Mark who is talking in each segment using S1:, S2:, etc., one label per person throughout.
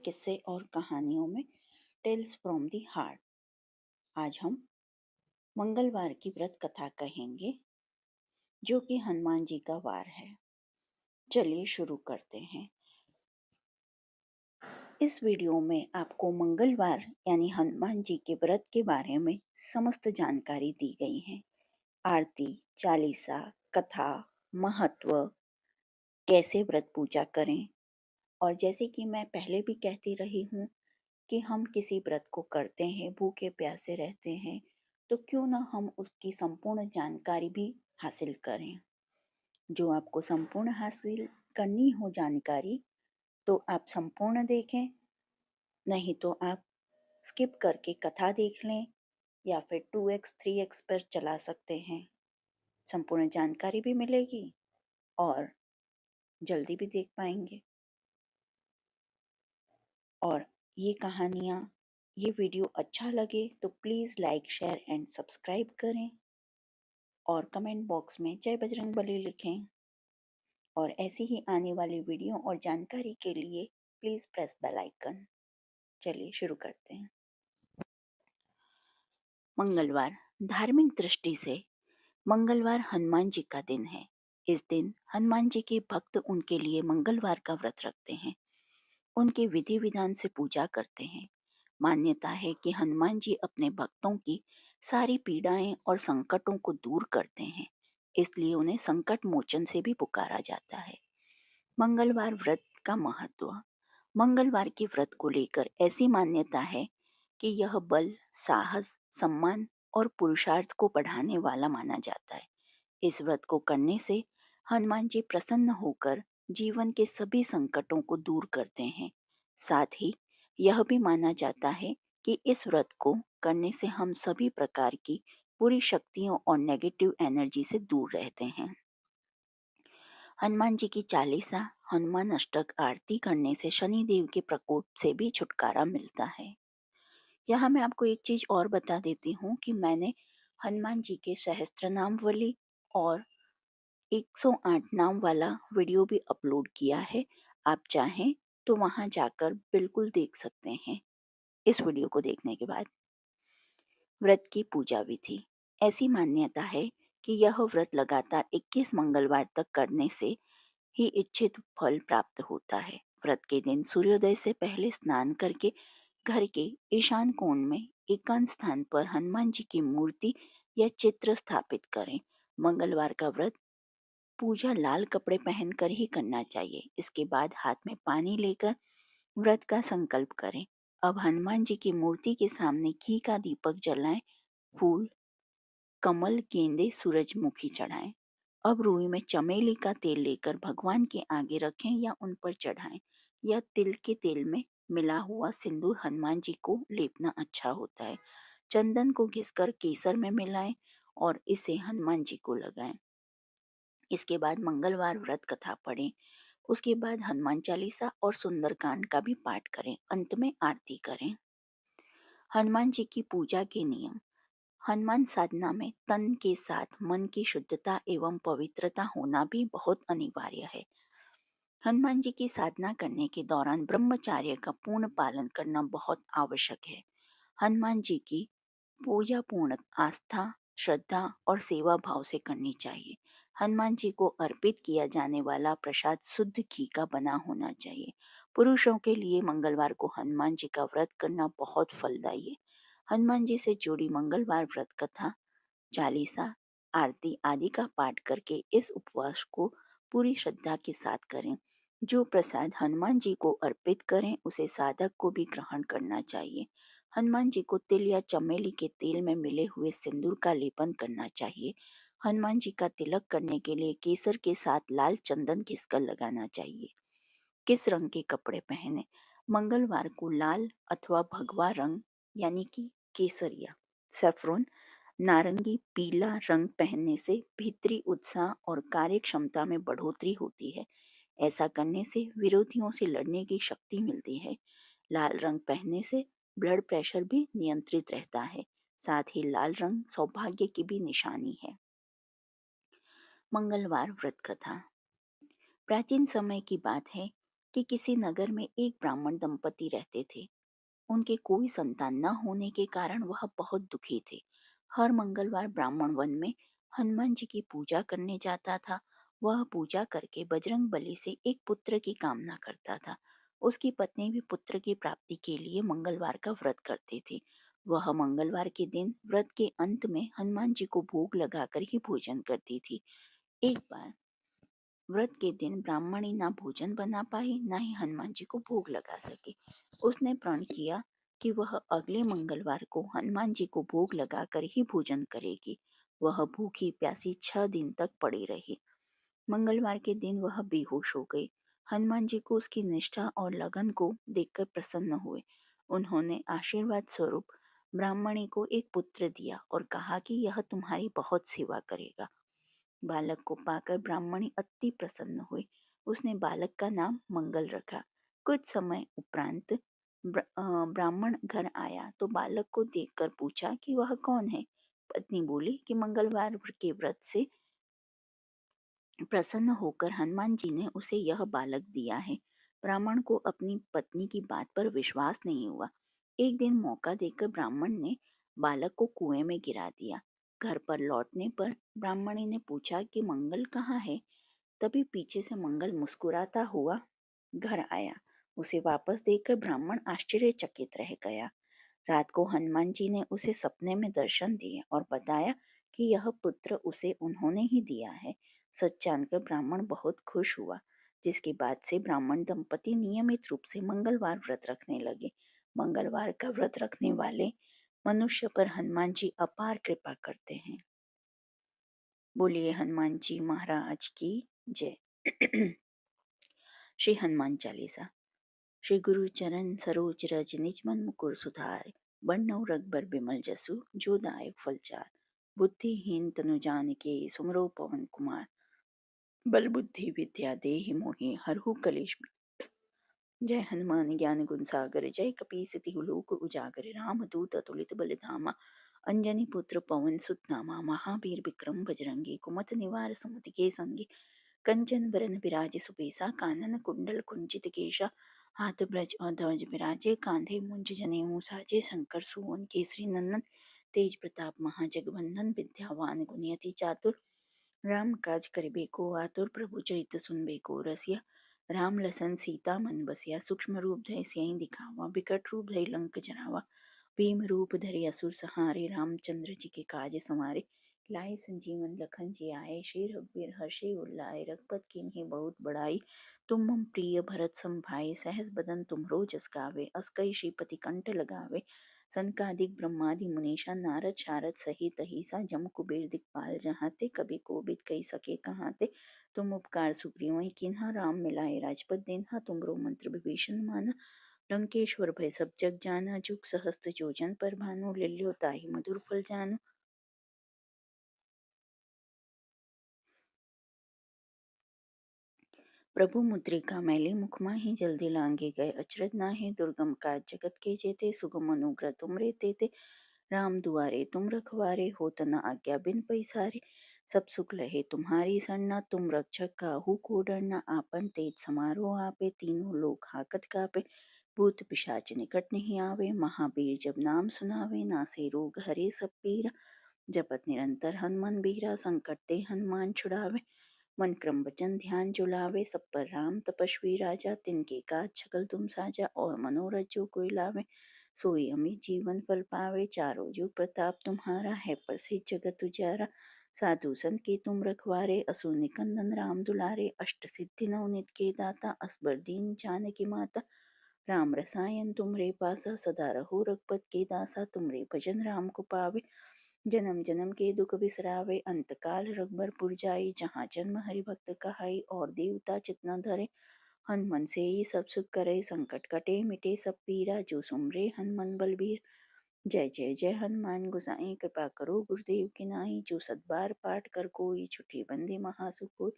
S1: किस्से और कहानियों में टेल्स फ्रॉम दी हार्ट। आज हम मंगलवार की व्रत कथा कहेंगे जो कि हनुमान जी का वार है। चलिए शुरू करते हैं। इस वीडियो में आपको मंगलवार यानी हनुमान जी के व्रत के बारे में समस्त जानकारी दी गई है। आरती, चालीसा, कथा, महत्व, कैसे व्रत पूजा करें, और जैसे कि मैं पहले भी कहती रही हूँ कि हम किसी व्रत को करते हैं, भूखे प्यासे रहते हैं, तो क्यों ना हम उसकी संपूर्ण जानकारी भी हासिल करें। जो आपको संपूर्ण हासिल करनी हो जानकारी, तो आप संपूर्ण देखें, नहीं तो आप स्किप करके कथा देख लें या फिर 2x 3x पर चला सकते हैं। संपूर्ण जानकारी भी मिलेगी और जल्दी भी देख पाएंगे। और ये कहानियाँ, ये वीडियो अच्छा लगे तो please like, share and subscribe करें और कमेंट बॉक्स में जय बजरंगबली लिखें। और ऐसी ही आने वाली वीडियो और जानकारी के लिए प्लीज़ प्रेस बेल आइकन। चलिए शुरू करते हैं। मंगलवार। धार्मिक दृष्टि से मंगलवार हनुमान जी का दिन है। इस दिन हनुमान जी के भक्त उनके लिए मंगलवार का व्रत रखते हैं, उनके विधि विधान से पूजा करते हैं। मान्यता है कि हनुमान जी अपने भक्तों की सारी पीड़ाएं और संकटों को दूर करते हैं, इसलिए उन्हें संकट मोचन से भी पुकारा जाता है। मंगलवार व्रत का महत्व। मंगलवार के व्रत को लेकर ऐसी मान्यता है कि यह बल, साहस, सम्मान और पुरुषार्थ को बढ़ाने वाला माना जाता है। इस व्रत को करने से हनुमान जी प्रसन्न होकर जीवन के सभी संकटों को दूर करते हैं। साथ ही यह भी माना जाता है कि इस व्रत को करने से हम सभी प्रकार की बुरी शक्तियों और नेगेटिव एनर्जी से दूर रहते हैं। हनुमान जी की चालीसा, हनुमान अष्टक आरती करने से शनि देव के प्रकोप से भी छुटकारा मिलता है। यहाँ मैं आपको एक चीज और बता देती हूँ कि मैंने हनुमान जी के सहस्त्रनामावली और 108 नाम वाला वीडियो भी अपलोड किया है। आप चाहें तो वहां जाकर बिल्कुल देख सकते हैं। इस वीडियो को देखने के बाद व्रत की पूजा विधि। ऐसी मान्यता है कि यह व्रत लगातार 21 मंगलवार तक करने से ही इच्छित फल प्राप्त होता है। व्रत के दिन सूर्योदय से पहले स्नान करके घर के ईशान कोण में एकांत स्थान पर हनुमान जी की मूर्ति या चित्र स्थापित करें। मंगलवार का व्रत पूजा लाल कपड़े पहनकर ही करना चाहिए। इसके बाद हाथ में पानी लेकर व्रत का संकल्प करें। अब हनुमान जी की मूर्ति के सामने घी का दीपक जलाएं, फूल, कमल, गेंदे, सूरजमुखी चढ़ाएं। अब रुई में चमेली का तेल लेकर भगवान के आगे रखें या उन पर चढ़ाएं। या तिल के तेल में मिला हुआ सिंदूर हनुमान जी को लेपना अच्छा होता है। चंदन को घिसकर केसर में मिलाएं और इसे हनुमान जी को लगाएं। इसके बाद मंगलवार व्रत कथा पढ़ें। उसके बाद हनुमान चालीसा और सुंदरकांड का भी पाठ करें। अंत में आरती करें। हनुमान जी की पूजा के नियम। हनुमान साधना में तन के साथ मन की शुद्धता एवं पवित्रता होना भी बहुत अनिवार्य है। हनुमान जी की साधना करने के दौरान ब्रह्मचर्य का पूर्ण पालन करना बहुत आवश्यक है। हनुमान जी की पूजा पूर्ण आस्था, श्रद्धा और सेवा भाव से करनी चाहिए। हनुमान जी को अर्पित किया जाने वाला प्रसाद शुद्ध घी का बना होना चाहिए। पुरुषों के लिए मंगलवार को हनुमान जी का व्रत करना बहुत फलदायी है। हनुमान जी से जुड़ी मंगलवार व्रत कथा, चालीसा, आरती आदि का पाठ करके इस उपवास को पूरी श्रद्धा के साथ करें। जो प्रसाद हनुमान जी को अर्पित करें उसे साधक को भी ग्रहण करना चाहिए। हनुमान जी को तिल या चमेली के तेल में मिले हुए सिंदूर का लेपन करना चाहिए। हनुमान जी का तिलक करने के लिए केसर के साथ लाल चंदन घिसकर लगाना चाहिए। किस रंग के कपड़े पहने? मंगलवार को लाल अथवा भगवा रंग यानी कि केसरिया, सैफरन, नारंगी, पीला रंग पहनने से भीतरी उत्साह और कार्य क्षमता में बढ़ोतरी होती है। ऐसा करने से विरोधियों से लड़ने की शक्ति मिलती है। लाल रंग पहनने से ब्लड प्रेशर भी नियंत्रित रहता है। साथ ही लाल रंग सौभाग्य की भी निशानी है। मंगलवार व्रत कथा। प्राचीन समय की बात है। कि किसी नगर में एक ब्राह्मण दंपति रहते थे। उनके कोई संतान न होने के कारण वह बहुत दुखी थे। हर मंगलवार ब्राह्मण वन में हनुमान जी की पूजा करने जाता था। वह पूजा करके बजरंग बली से एक पुत्र की कामना करता था। उसकी पत्नी भी पुत्र की प्राप्ति के लिए मंगलवार का व्रत करती थी। वह मंगलवार के दिन व्रत के अंत में हनुमान जी को भोग लगाकर ही भोजन करती थी। एक बार व्रत के दिन ब्राह्मणी ना भोजन बना पाई, ना ही हनुमान जी को भोग लगा सकी। उसने प्रण किया कि वह अगले मंगलवार को हनुमान जी को भोग लगाकर ही भोजन करेगी। वह भूखी प्यासी 6 दिन तक पड़ी रही। मंगलवार के दिन वह बेहोश हो गई। हनुमान जी को उसकी निष्ठा और लगन को देखकर प्रसन्न हुए। उन्होंने आशीर्वाद स्वरूप ब्राह्मणी को एक पुत्र दिया और कहा कि यह तुम्हारी बहुत सेवा करेगा। बालक को पाकर ब्राह्मणी अति प्रसन्न हुई। उसने बालक का नाम मंगल रखा। कुछ समय उपरांत ब्राह्मण घर आया तो बालक को देखकर पूछा कि वह कौन है। पत्नी बोली कि मंगलवार के व्रत से प्रसन्न होकर हनुमान जी ने उसे यह बालक दिया है। ब्राह्मण को अपनी पत्नी की बात पर विश्वास नहीं हुआ। एक दिन मौका देखकर ब्राह्मण ने बालक को कुएं में गिरा दिया। घर पर लौटने पर ब्राह्मणी ने पूछा कि मंगल कहाँ है। तभी पीछे से मंगल मुस्कुराता हुआ घर आया। उसे वापस देखकर ब्राह्मण आश्चर्यचकित रह गया। रात को हनुमान जी ने उसे सपने में दर्शन दिए और बताया कि यह पुत्र उसे उन्होंने ही दिया है। सच जानकर ब्राह्मण बहुत खुश हुआ, जिसके बाद से ब्राह्मण दंपति नियमित रूप से मंगलवार व्रत रखने लगे। मंगलवार का व्रत रखने वाले मनुष्य पर हनुमान जी अपार कृपा करते हैं। बोलिए हनुमान जी महाराज की जय। श्री हनुमान चालीसा। श्री गुरु चरण सरोज रज निज मन मुकुर सुधार। बरनउँ रघुबर बिमल जसु जो दायक फलचार। बुद्धिहीन तनु जानिके सुमिरौ पवन कुमार। बल बुद्धि विद्या देहि मोहि हरहु कलेश। जय हनुमान ज्ञान गुण सागर जय कपीस तिहु लोक उजागर। राम दूत अतुलित बल धामा। अंजनी पुत्र पवन सुत नामा। महावीर विक्रम बजरंगी कुमति निवार सुमति के संगी। कंचन वरन विराज सुबेसा कानन कुंडल कुंचित केशा। हाथ ब्रज और ध्वज विराजे कांधे मुंज जनेऊ साजे। शंकर सुवन केसरी नंदन तेज प्रताप महाजगवंदन। विद्यावान गुणियति चातुर राम काज करिबे को आतुर। प्रभु चरित सुनबे को रसिया। राम लसन सीता मन बसिया। सूक्ष्म रूप धरि सियहि दिखावा। बिकट रूप धरि लंक जरावा। भीम रूप धरि असुर संहारे। रामचंद्र जी के काज संवारे। लाए संजीवन लखन जी आए। श्री रघुवीर हर्षि उर लाए। रघुपत कीन्ही बहुत बड़ाई। तुम मम प्रिय भरत सम भाई। सहस बदन तुम्हरो जस गावे। अस कई श्रीपति कंठ लगावे। सनकादिक ब्रह्मादि मुनीषा नारद शारद सहित अहिसा। जम कुबेर दिखपाल जहाते कभी कोविद कही सके कहाते। तुम उपकार सुग्रीव किन्हा राम मिलाए राजपद दीन्हा। तुमरो मंत्र विभीषण माना। लंकेश्वर भय सब जग जाना। जुग सहस्त्र जोजन पर भानु। लिल्यो ताहि मधुर फल जानु। प्रभु मुद्रिका मैली मुख माहि जल्दी लांगे गए अचरज नाहि। दुर्गम काज जगत के जेते सुगम अनुग्रह तुमरे तेते। राम दुआरे तुम रखवारे होत न आज्ञा बिन पैसारे। सब सुख लहे तुम्हारी सरना तुम रक्षक काहू को डरना। आपन तेज समारो आपे तीनों लोक हाकत कापे। भूत पिशाच निकट नहीं आवे महावीर जब नाम सुनावे। नासे रोग हरे सब पीरा जपत निरंतर हनुमान बीरा। संकट ते हनुमान छुड़ावे मन क्रम वचन ध्यान जो लावे। सब पर राम तपस्वी राजा तिनके काज सकल तुम साजा। और मनोरथ जो कोई लावे सोई अमित जीवन फल पावे। चारों जुग प्रताप तुम्हारा है प्रसिद्ध जगत उजारा। साधु संत के तुम रखवारे असुर निकंदन राम दुलारे। अष्ट सिद्धि नवनित के दाता असबर दीन जानकी माता। राम रसायन तुमरे पासा सदा रहो रघुपत के दासा। तुमरे भजन राम को पावे जन्म जन्म के दुख बिसरावे। अंत काल रघुबर पुर जाई जहाँ जन्म हरि भक्त कहाई। और देवता चित न धरे हनुमन से ही सब सुख करे। संकट कटे मिटे सब पीरा जो सुमरे हनुमान बलबीर। जय जय जय हनुमान गोसाई कृपा करो गुरुदेव की नाई। जो सत बार पाठ कर कोई छुट्टी बंदे महासुख होय।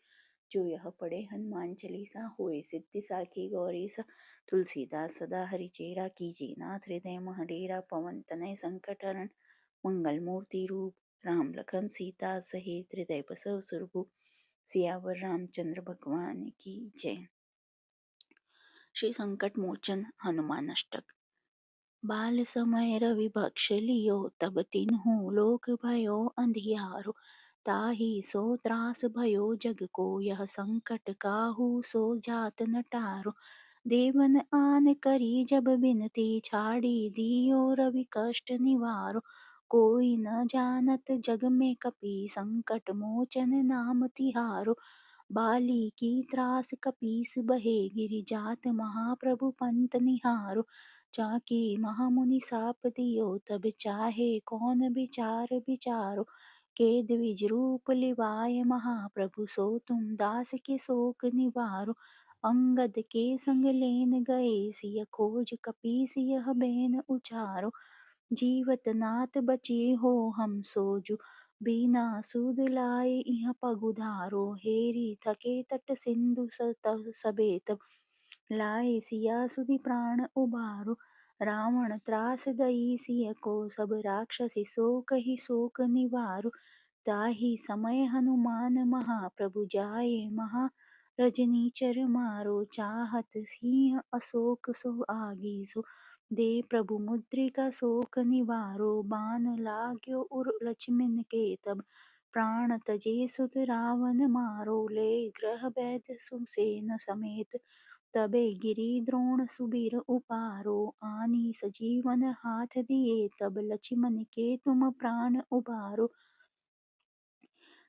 S1: जो यह पढ़े हनुमान चालीसा होए सिद्धि साखी गौरीसा। तुलसीदास सदा हरिचेरा कीजिए नाथ हृदय मह डेरा। पवन तनय संकट हरण मंगल मूर्ति रूप राम लखन सीता सहित हृदय बसव सुरभूप। सियावर रामचंद्र भगवान की जय। श्री संकट मोचन हनुमान अष्टक। बाल समय रवि भक्ष लियो, तब तिन्हु लोक भयो अंधियारो। ताहि सो त्रास भयो जग को, यह संकट काहू सो जात न टारो। देवन आन करी जब बिनती, छाड़ी दियो रवि कष्ट निवारो। कोई न जानत जग में कपि, संकट मोचन नाम तिहारो। बाली की त्रास कपीस बहे, गिरि जात महाप्रभु पंत निहारो। जाकी महामुनि साप दियो, तब चाहे कौन विचार विचारो। के द्विज रूप लिवाय महाप्रभु, सो तुम दास के शोक निवारो। अंगद के संग लेन गए, सिय खोज कपीस यह बैन उचारो। जीवत नाथ बचे हो हम सोजु, बिना सूद लाए इह पगुधारो। हेरी थके तट सिंधु सቤत, लाए सिया सुधि प्राण उबारो। रावण त्रास दई सिय को, सब राक्षसी शोक ही शोक निवारो। ताहि समय हनुमान महाप्रभु, जाए महा रजनीचर मारो। चाहत सिंह अशोक सो आगीसो, दे प्रभु मुद्रिका शोक निवारो। बान लाग्यो उर लक्ष्मण के तब, प्राण तजे सुत रावण मारो। ले ग्रह बैद सुसेन समेत, तबे गिरि द्रोण सुबीर उपारो। आनी सजीवन हाथ दिए, तब लक्ष्मण के तुम प्राण उबारो।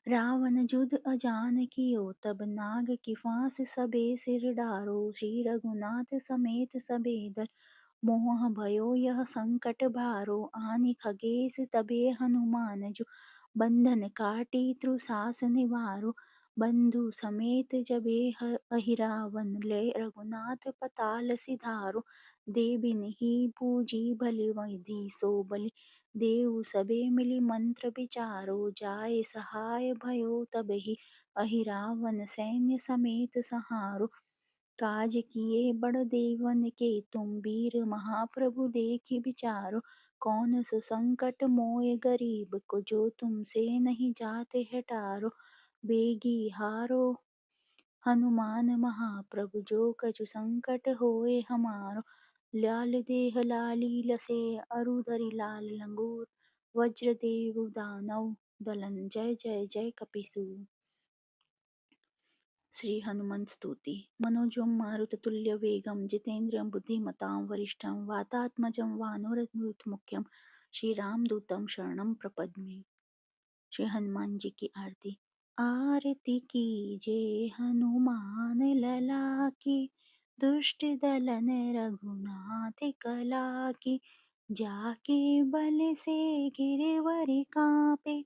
S1: रावण जुध अजान कियो, तब नाग की फांस सबे सिर डारो। श्री रघुनाथ समेत सबे दल, मोह भयो यह संकट भारो। आनि खगेश तबे हनुमान जो, बंधन काटी तृषास निवारो। बंधु समेत जबे अहिरावन, ले रघुनाथ पताल सिधारो। देबिन ही पूजी भली विधि सो बलि, देव सबे मिली मंत्र विचारो। जाय सहाय भयो तबहि, अहिरावन सैन्य समेत सहारो। काज किए बड़ देवन के तुम, वीर महाप्रभु देखि विचारो। कौन सो संकट मोय गरीब को, जो तुमसे नहीं जाते है टारो। बेगी हारो हनुमान महाप्रभु, जो कछु संकट होए हमारो। लाल देह लाली लसे, अरु धरि लाल लंगूर। वज्र देव दानव दलन, जय जय जय कपीसु। श्री हनुमान स्तुति। मनोजं मारुततुल्य वेगं, जितेन्द्रियं बुद्धिमतां वरिष्ठं, वातात्मजं वानरयूथमुख्यं, श्री रामदूतं शरणं प्रपद्ये। श्री हनुमान जी की आरती। आरती कीजे हनुमान लला की, दुष्ट दलन रघुनाथ कला की। जाके बल से गिरवर कांपे,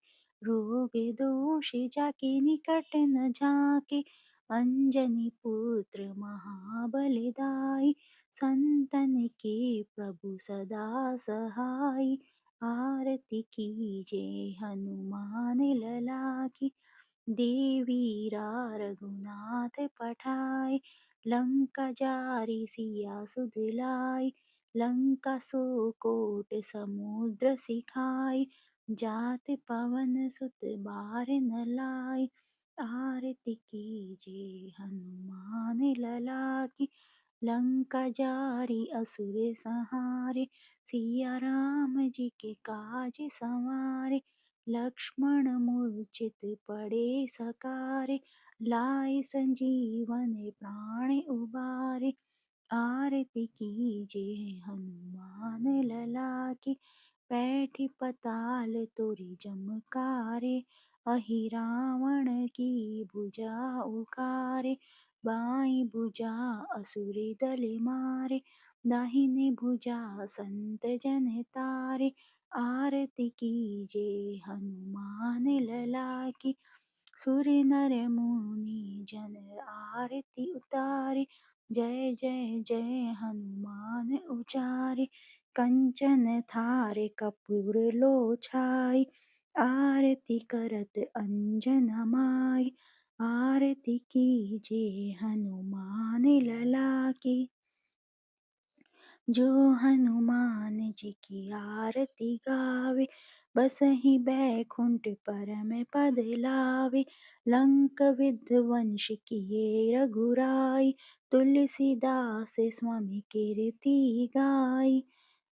S1: रोग दोष जाके निकट न झाके। अंजनी पुत्र महाबल दाई, संतन के प्रभु सदा सहाई। आरती कीजे हनुमान लला की, देवीरा रघुनाथ पठाए। लंका जारी सिया सुध लाए, लंका सो कोट समुद्र सिखाए। जात पवन सुत बार न लाए, आरती कीजे हनुमान लला की। लंका जारी असुर संहारे, सिया राम जी के काज संवारे। लक्ष्मण मूर्छित पड़े सकारे, लाए संजीवन प्राण उबारे। आरती कीजे हनुमान लला की, बैठी पताल तोरी जमकारे। अहि रावण की भुजा उखारे, बाई भुजा असुर दल मारे। दाहिने भुजा संत जन तारे, आरती कीजे हनुमान लला की। सुर नर मुनि जन आरती उतारे, जय जय जय हनुमान उचारे। कंचन थारे कपूर लो छाई, आरती करत अंजन माई। आरती कीजे हनुमान लला की। जो हनुमान जी की आरती गावे, बसहि बैकुंठ परम पद लावे। लंक विध्वंस किए रघुराई, तुलसीदास स्वामी कीर्ति गाई,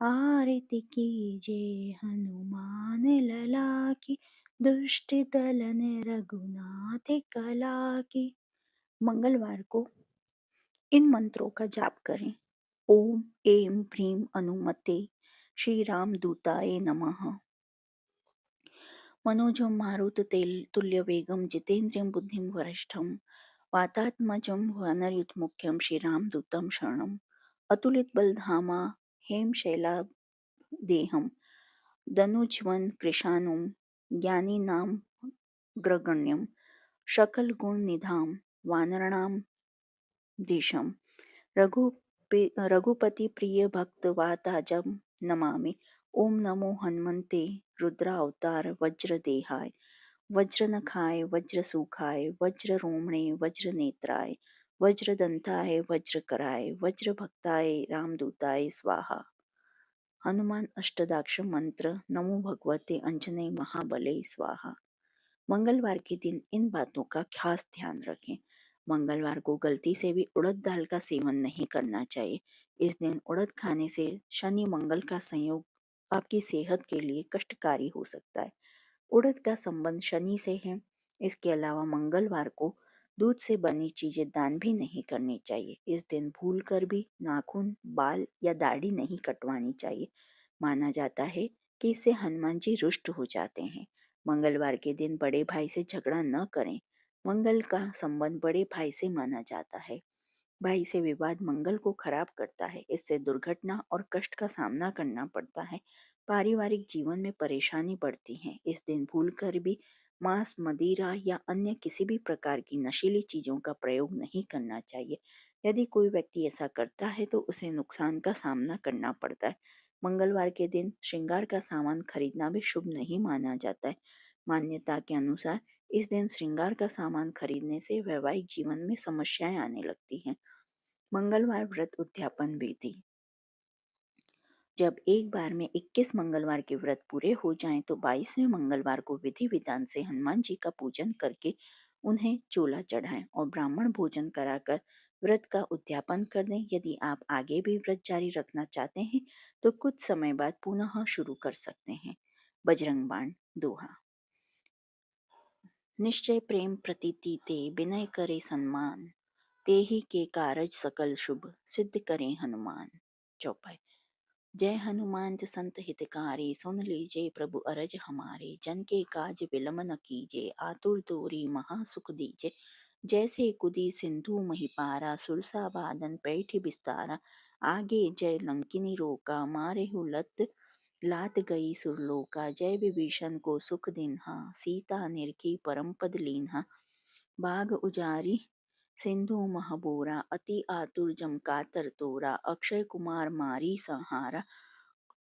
S1: आरती कीजे हनुमान लला की, दुष्ट दलन रघुनाथ कला की। मंगलवार को इन मंत्रों का जाप करें। ओम ऐं ह्रीं हनुमते श्री राम दूताय नमः। मनोजं मारुततेल तुल्य वेगं जितेन्द्रियं बुद्धिं वरिष्ठं वातात्मजं वानरयूथमुख्यं श्रीरामदूतं शरणम्। अतुलित बलधामा हेम शैलादेहं दनुज्वन कृशानुं ज्ञानिनां ग्रगण्यं सकल गुण निधाम वानराणां दिशम रघुपति प्रिय भक्त वाताजम नमामि। ओम नमो हनुमते रुद्रावतार वज्र देहाय वज्रनखाय वज्रसुखाय वज्र रोमणे वज्र नेत्राय वज्रदंताय वज्रकराय वज्रभक्ताय रामदूताय स्वाहा। हनुमान अष्टदाक्ष मंत्र। नमो भगवते अंजने महाबले स्वाहा। मंगलवार के दिन इन बातों का खास ध्यान रखें। मंगलवार को गलती से भी उड़द दाल का सेवन नहीं करना चाहिए। इस दिन उड़द खाने से शनि मंगल का संयोग आपकी सेहत के लिए कष्टकारी हो सकता है। उड़द का संबंध शनि से है। इसके अलावा मंगलवार को दूध से बनी चीजें दान भी नहीं करनी चाहिए। इस दिन भूल कर भी नाखून, बाल या दाढ़ी नहीं कटवानी चाहिए। माना जाता है कि इससे हनुमान जी रुष्ट हो जाते हैं। मंगलवार के दिन बड़े भाई से झगड़ा न करें। मंगल का संबंध बड़े भाई से माना जाता है। भाई से विवाद मंगल को खराब करता है। इससे दुर्घटना और कष्ट का सामना करना पड़ता है। पारिवारिक जीवन में परेशानी बढ़ती है। इस दिन भूलकर भी मांस, मदिरा या अन्य किसी भी प्रकार की नशीली चीजों का प्रयोग नहीं करना चाहिए। यदि कोई व्यक्ति ऐसा करता है तो उसे नुकसान का सामना करना पड़ता है। मंगलवार के दिन श्रृंगार का सामान खरीदना भी शुभ नहीं माना जाता है। मान्यता के अनुसार इस दिन श्रृंगार का सामान खरीदने से वैवाहिक जीवन में समस्याएं आने लगती हैं। मंगलवार व्रत उद्यापन विधि। जब एक बार में 21 मंगलवार के व्रत पूरे हो जाएं तो 22वें मंगलवार को विधि विधान से हनुमान जी का पूजन करके उन्हें चोला चढ़ाएं और ब्राह्मण भोजन कराकर व्रत का उद्यापन कर दें। यदि आप आगे भी व्रत जारी रखना चाहते हैं तो कुछ समय बाद पुनः शुरू कर सकते हैं। बजरंग बाण दोहा। निश्चय प्रेम प्रतीति ते विनय करे सम्मान, तेहि के कारज सकल शुभ सिद्ध करें हनुमान। चौपाई। जय हनुमान संत हितकारी, सुन लीजिए प्रभु अरज हमारे। जन के काज विलम्ब न कीजिए, आतुर तोरी महा सुख दीजिए। जैसे कुदी सिंधु मही पारा, सुरसा बादन पैठ बिस्तारा। आगे जय लंकिनी रोका, मारे लत लात गई सुरलोका। जय विभीषण को सुख दिन्हा, सीता निरखी परम पद लीन्हा। बाग उजारी सिंधु महाबोरा, अति आतुर जम कातर तोरा। अक्षय कुमार मारी संहारा,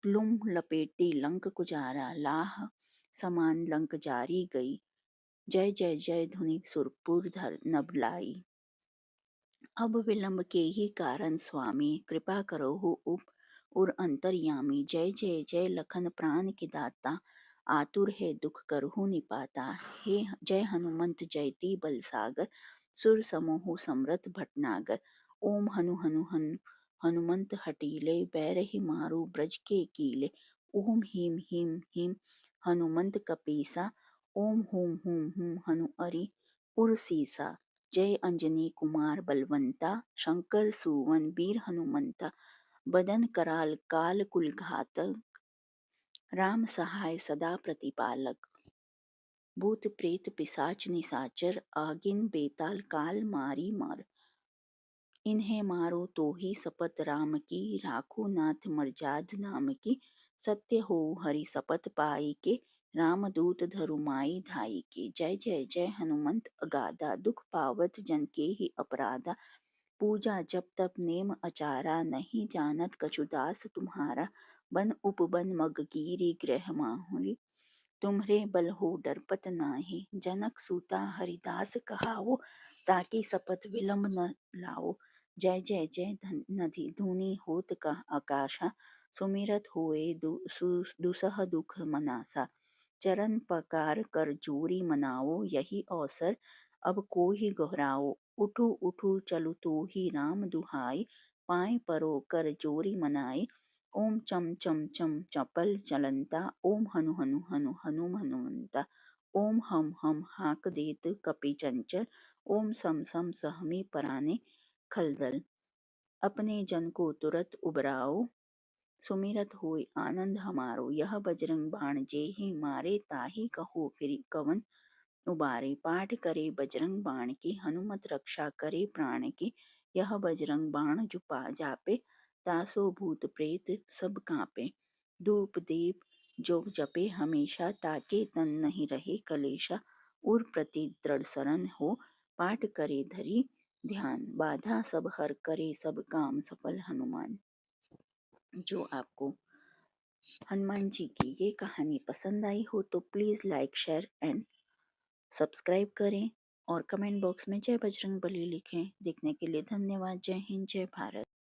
S1: लुम लपेटी लंक कुजारा। लाह समान लंक जारी गई, जय जय जय धुनि सुरपुर धर नभलाई। अब विलंब के ही कारण स्वामी, कृपा करो हो उप और अंतर्यामी। जय जय जय लखन प्राण के दाता, आतुर है दुख करहु निपाता। हे जय हनुमंत जयति बल सागर, सुर समूह समरथ भटनागर। ओम हनु हनु हनु हनुमंत हटीले, बैरहि मारू ब्रज के कीले। ओम हीम हीम हीम हनुमंत कपीसा, ओम हूम हूम हूम हनु अरि उरसीसा। जय अंजनी कुमार बलवंता, शंकर सुवन वीर हनुमंता। बदन कराल काल कुल घातक, राम सहाय सदा प्रतिपालक। भूत प्रेत पिशाच निशाचर, आगिन बेताल काल मारी मार। इन्हें मारो तो ही शपथ राम की, राखो नाथ मर्याद नाम की। सत्य हो हरि शपथ पाई के, रामदूत धरु माई धाई के। जय जय जय हनुमंत अगाधा, दुख पावत जन के ही अपराधा। पूजा जप तप नेम अचारा, नहीं जानत कछु दास तुम्हारा। बन उपबन मगकीरी गृह माहुरी, तुम्हरे बल हो डरपत नाही। जनक सूता हरिदास कहावो, ताकि शपथ विलंब न लाओ। जय जय जय नधि धुनि होत का आकाशा, सुमिरत होए दुसह दुख मनासा। चरण पकार कर जोरी मनाओ, यही अवसर अब को ही गहराओ। उठू उठू चलु तू ही राम दुहाई, पाए परो कर जोरी मनाई। ओम चम चम चम चपल चलंता, ओम हनु हनु हनु हनु हनुमंता। ओम हम हाक देत कपि चंचल, ओम सम सम सहमी पराने खलदल। अपने जन को तुरत उबराओ, सुमिरत होय आनंद हमारो। यह बजरंग बाण जेहि मारे, ताहि कहो फिर कवन उबारे। पाठ करे बजरंग बाण की, हनुमत रक्षा करे प्राण की। यह बजरंग बाण जो पा जापे, तासो भूत प्रेत सब कांपे। धूप दीप जो जपे हमेशा, ताके तन नहीं रहे कलेशा। उर प्रति दृढ़ शरण हो, पाठ करे धरी ध्यान। बाधा सब हर करे सब काम सफल हनुमान। जो आपको हनुमान जी की ये कहानी पसंद आई हो तो please like share and subscribe करें और कमेंट बॉक्स में जय बजरंग बली लिखें। देखने के लिए धन्यवाद। जय हिंद, जय भारत।